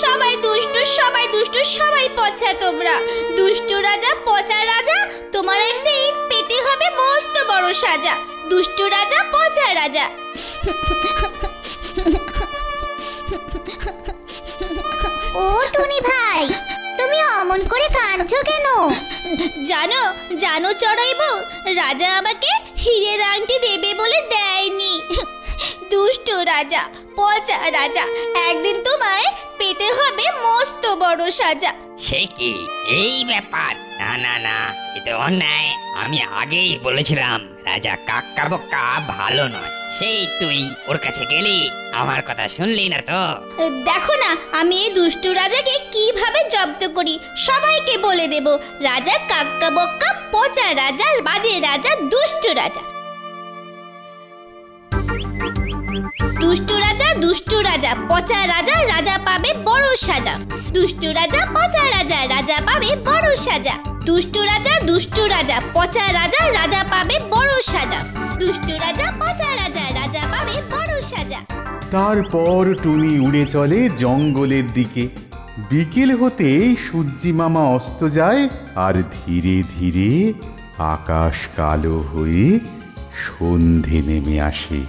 সবাই দুষ্টু, সবাই দুষ্টু, সবাই পচা তোমরা। দুষ্টু রাজা, পচা রাজা, তোমার একদিন পেতে হবে মস্ত বড় সাজা। দুষ্টু রাজা, পচা রাজা। ও টুনি ভাই, তুমি অমন করে কাঁদছো কেন? জানো জানো চড়াইবো, রাজা আমাকে হীরের আংটি দেবে বলে দেয়নি। দুষ্ট রাজা, পচা রাজা, একদিন তোমায় পেতে হবে মস্ত বড় সাজা। সে কি এই ব্যাপার? না না না, এটা অন্যায়। আমি আগেই বলেছিলাম রাজা কাক্কা বোক্কা ভালো নয়। সেই তুই ওর কাছে গেলি, আমার কথা শুনলি না তো? দেখো না আমি এই দুষ্টু রাজাকে কিভাবে জব্দ করি, সবাইকে বলে দেব রাজা কাক্কা বক্কা, পচা রাজা, বাজে রাজা, দুষ্টু রাজা। দুষ্টু রাজা, দুষ্টু রাজা, পচা রাজা, রাজা পাবে বড় সাজা। দুষ্টু রাজা, পচা রাজা, রাজা পাবে বড় সাজা। দুষ্টু রাজা, দুষ্টু রাজা, পচা রাজা, রাজা পাবে বড় সাজা। দুষ্টু রাজা, পচা রাজা, রাজা পাবে বড় সাজা। তারপর টুনি উড়ে চলে জঙ্গলের দিকে। বিকেল হতে সূর্যি মামা অস্ত যায়, আর ধীরে ধীরে আকাশ কালো হয়ে সন্ধে নেমে আসে।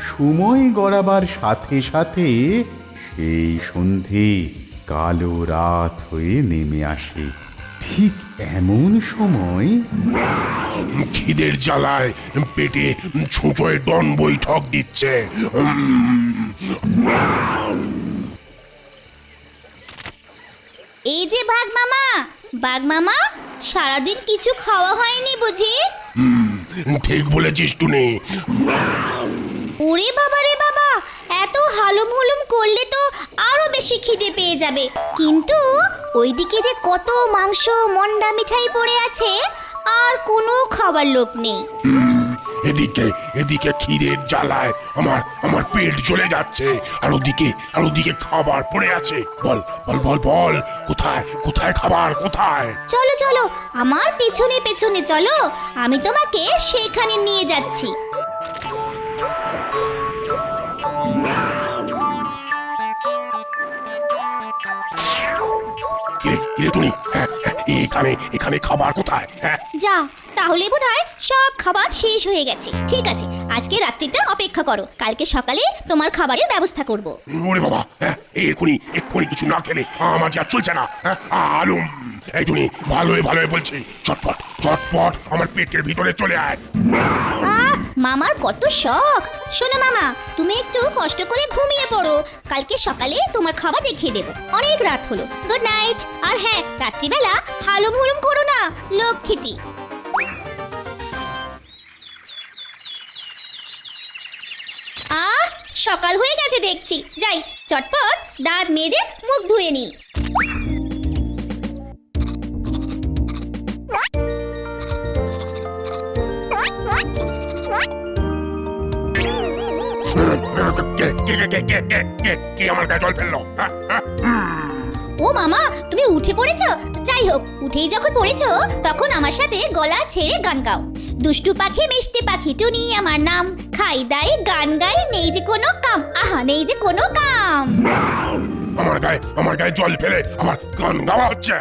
সময় গড়াবার সাথে সাথে সেই সন্ধে কালো রাত হয়ে নেমে আসে। ঠিক এমন সময় খিদের জ্বালায় পেটে ছোটোয় ডন বৈঠক দিচ্ছে। এই যে বাঘ মামা, বাঘ মামা, সারাদিন কিছু খাওয়া হয়নি বুঝি? ঠিক বলেছিস টুনি। ওরে বাবা রে বাবা, এত হালুম হুলুম করলে তো আরো বেশি খিদে পেয়ে যাবে। কিন্তু ওইদিকে যে কত মাংস, মন্ডা মিঠাই পড়ে আছে, আর কোনো খাবার লোক নেই। এদিকে এদিকে খিদের জ্বালায় আমার আমার পেট জ্বলে যাচ্ছে, আর ওদিকে খাবার পড়ে আছে। বল বল বল বল, কোথায় কোথায় খাবার, কোথায়? চলো চলো, আমার পেছনে পেছনে চলো, আমি তোমাকে সেখানে নিয়ে যাচ্ছি। কিরে টুনি, এখানে এখানে খাবার কোথায়? যা, তাহলে বোধহয় সব খাবার শেষ হয়ে গেছে। ঠিক আছে, আজকে রাত্রিটা অপেক্ষা করো, কালকে সকালে তোমার খাবারের ব্যবস্থা করব। ওরে বাবা, এক্ষুনি কিছু না খেলে আমার যা চলছে না। আলুম, এই টুনি, ভালোই ভালোই বলছি, চটপট চটপট আমার পেটের ভিতরে চলে আয়। মামার কত শখ। শোনো মামা, তুমি একটু কষ্ট করে ঘুমিয়ে পড়ো, কালকে সকালে তোমার খাবার দেখিয়ে দেবো। অনেক রাত হলো, গুড নাইট। আর হ্যাঁ, রাত্রিবেলা হালুম হুলুম করো না, লক্ষ্মীটি। সকাল হয়ে গেছে দেখছি, যাই চটপট দাঁত মেজে মুখ ধুয়ে নি। কে আমার গায়ে জল ফেললো? ও মামা, তুমি উঠে পড়েছো? যাই হোক, উঠেই যখন পড়েছো তখন আমার সাথে গলা ছেড়ে গান গাও। দুষ্টু পাখি মিষ্টি পাখি টুনি আমার নাম, খাই দাই গান গাই, নেই যে কোনো কাম, আহা নেই যে কোনো কাম। আমার গায়ে জল ফেলে আমার গান গাওয়া হচ্ছে।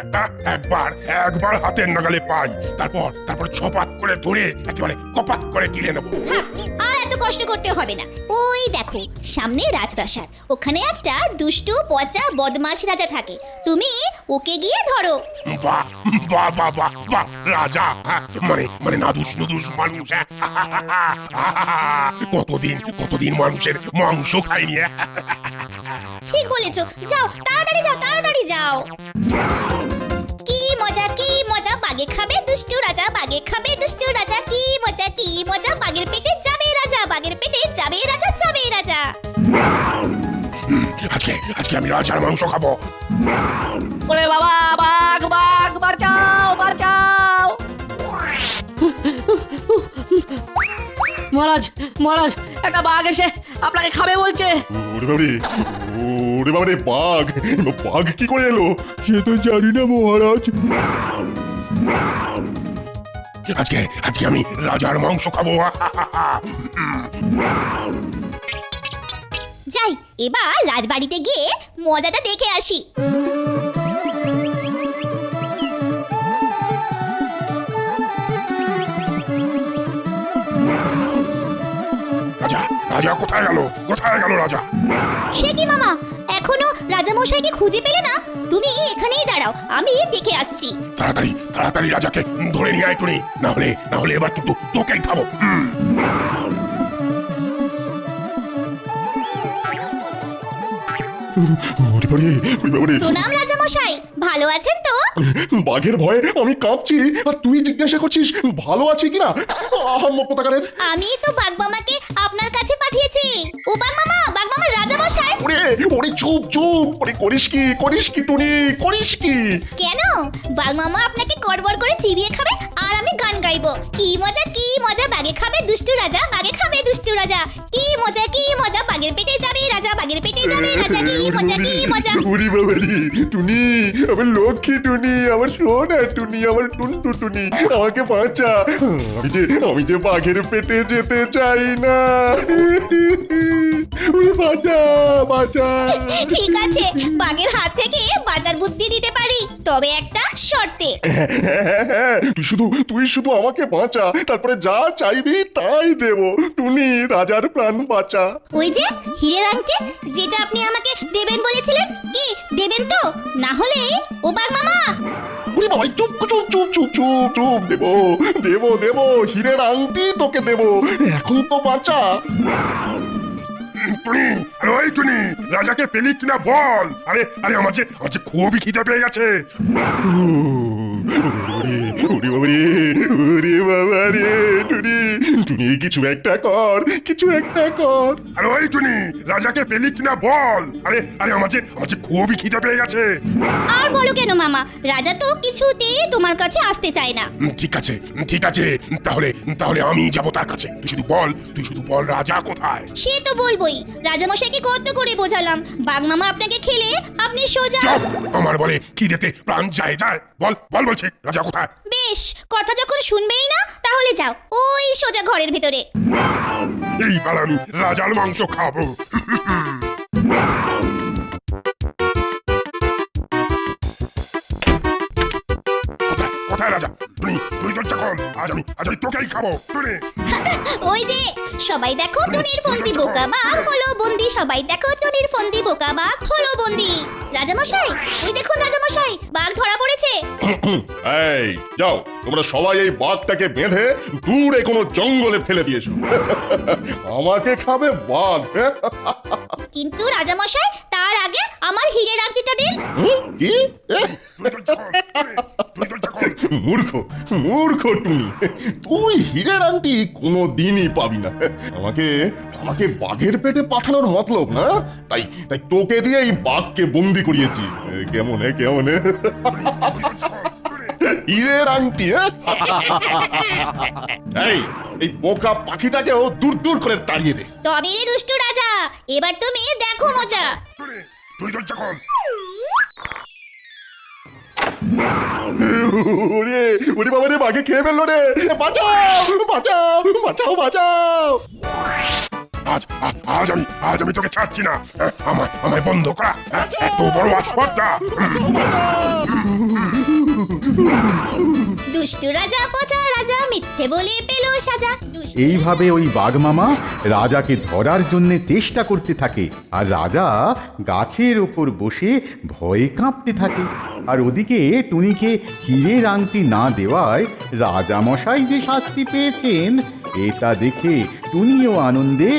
একবার হাতের নাগালে পাই, তারপর ছপাত করে ধরে একেবারে কপাত করে গিলে নেবো। আর এত কষ্ট করতে হবে না, ওই দেখো সামনে রাজপ্রাসাদ, ওখানে একটা দুষ্টু পচা বদমাশ রাজা থাকে, তুমি ওকে গিয়ে ধরো। বাহ বাহ বাহ বাহ বাহ, রাজা মানে না দুষ্ট মানুষ। কতদিন মানুষের মাংস খাইনি। ঠিক বলেছো, যাও তাড়াতাড়ি যাও, তাড়াতাড়ি যাও। কি মজা, বাগে খাবে দুষ্টু রাজা, বাগে খাবে দুষ্টু রাজা, কি মজা, বাগের পেটে যাবে রাজা, বাগের পেটে যাবে রাজা, যাবে রাজা। আজকে আমি রাজার মাংস খাবো। ওরে বাবা, বাঘ বাঘ, বাঁচাও বাঁচাও। মহারাজ, একটা বাঘ এসে আপনাকে খাবে বলছে। ওরে বাবা রে, বাঘ কি করে এলো সে তো জানি না মহারাজ। আজকে আমি রাজার মাংস খাবো। যাই এবার রাজবাড়িতে গিয়ে মজাটা দেখে আসি। রাজা রাজা কোথায় গেল? কোথায় গেল রাজা? সে কি মামা, এখনো রাজামশাইকে খুঁজে পেলে না? তুমি এখানেই দাঁড়াও, আমি দেখে আসছি। তাড়াতাড়ি তাড়াতাড়ি রাজাকে ধরে নিয়ে আয় টুনি, না হলে এবার কিন্তু তোকেই খাবো। প্রণাম রাজামশাই, ভালো আছেন তো? বাঘের ভয়ে আমি কাঁপছি আর তুই জিজ্ঞাসা করছিস ভালো আছি কিনা? আহাম্মকারের আমি তো বাগমামাকে আপনার কাছে পাঠিয়েছি। ও বাগমামা, বাগমামা রাজামশাই। ওরে ওরে চুপ চুপ, ওরে করিস কি টুনি, করিস কি? কেন? বাগমামা আপনাকে কড়বড় করে চিবিয়ে খাবে আর আমি গান গাইবো। কি মজা বাগে খাবে দুষ্টু রাজা, বাগে খাবে দুষ্টু রাজা। কি মজা বাগের পেটে যাবে রাজা, বাগের পেটে যাবে রাজা। কি মজা। ওরে বাবারি টুনি, আমার লক্ষ্মী টুনি, আমার সোনা টুনি, আমার টুনটু টুনি, আমাকে বাঁচা। আমি যে বাঘের পেটে যেতে চাই না। ওরে বাঁচা। ঠিক আছে, বাগের হাত থেকে বাঁচার বুদ্ধি দিতে পারি, তবে একটা শর্তে। তুই শুধু আমাকে বাঁচা, তারপরে যা চাইবি তাই দেব। টুনি, রাজার প্রাণ বাঁচা। ওই যে হীরের আংটি, যেটা আপনি আমাকে দেবেন বলেছিলেন, কি দেবেন তো? না হলে ও বাগমামা। ওরে বাবা, চুপ। দেব হীরের আংটি তোকে দেব, এখন তো বাঁচা। টুনি, আরে ওই টুনি, রাজাকে পেলি কিনা বল। আরে আমার যে খুবই খিদে পেয়ে গেছে। ওরে বাবা রে টুনি, কিছু একটা কর। আরে ওই টুনি, রাজাকে পেলি কিনা বল। আরে আমার যে খুবই খিদে পেয়ে গেছে। আর বলো কেন মামা, রাজা তো কিছুতেই তোমার কাছে আসতে চায় না। ঠিক আছে, তাহলে আমি যাব তার কাছে। তুই শুধু বল রাজা কোথায়। সে তো বলবোই, রাজামশাইকে কত করে বোঝালাম, বাগমামা আপনাকে খেলে আপনি সোজা। চুপ! আমার বলে খিদেতে প্রাণ যায়। বল বলছি রাজা কোথায়। বেশ, কথা যখন শুনবেই না তাহলে যাও ওই সোজা ঘরের ভিতরে। এইবার আমি রাজার মাংস খাবো। কোথায় রাজা? তুই দরজা খোল, আজ আমি তোকেই খাবো। টুনি, ওই যে সবাই দেখো টুনির ফন্দি, বোকা বাঘ হলো বন্দি। সবাই দেখো টুনির ফন্দি, বোকা বাঘ হলো বন্দি। রাজামশাই, ওই দেখুন রাজামশাই, বাঘ ধরা পড়েছে। এই যাও, তোমরা সবাই এই বাঘটাকে বেঁধে দূরে কোনো জঙ্গলে ফেলে দিয়েছো। আমাকে খাবে বাঘ। কিন্তু রাজামশাই, তার আগে আমার হীরের আংটিটা দিন। কি? মূর্খ টুনি, তুই হীরের আংটি কোনো দিনই পাবি না। আমাকে বাঘের পেটে পাঠানোর মতলব না, তাই তোকে দিয়ে এই বাঘকে বন্দি করিয়েছি। কেমন হীরের আংটি? এই বোকা পাখিটাকেও দূর করে তাড়িয়ে দে। তবে রে দুষ্টু রাজা, এবার তুমি দেখো মজা। তুই দরজা খোল। ওরে বাবা রে, বাঘে খেয়ে ফেললো রে। বাঁচাও। আজ আমি তোকে ছাড়ছি না। আমায় বন্ধ করা এত বড় আস্পর্ধা। দুষ্টু রাজা, পচা রাজা, মিথ্যে বলে পেল সাজা। এইভাবে ওই বাঘমামা রাজাকে ধরার জন্য চেষ্টা করতে থাকে, আর রাজা গাছের ওপর বসে ভয়ে কাঁপতে থাকে। আর ওদিকে টুনিকে হীরের আংটি না দেওয়ায় রাজামশাই যে শাস্তি পেয়েছেন, এটা দেখে টুনিও আনন্দে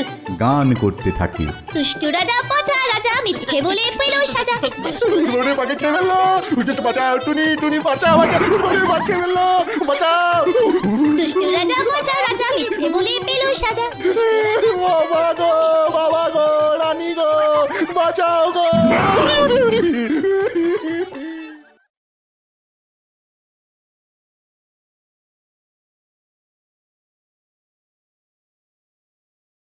গান করতে থাকে। দুষ্টু রাজা, পচা রাজা, মিথ্যে বলে পেল সাজা। বাঘে খেয়ে ফেললো। বাঁচাও টুনি, বাঁচাও। বাঘ খেয়ে ফেললো, বাঁচাও। দুষ্টু রাজা, পচা রাজা, মিথ্যে বলে পেল সাজা। বাবা গো, রানী গো, বাঁচাও গো।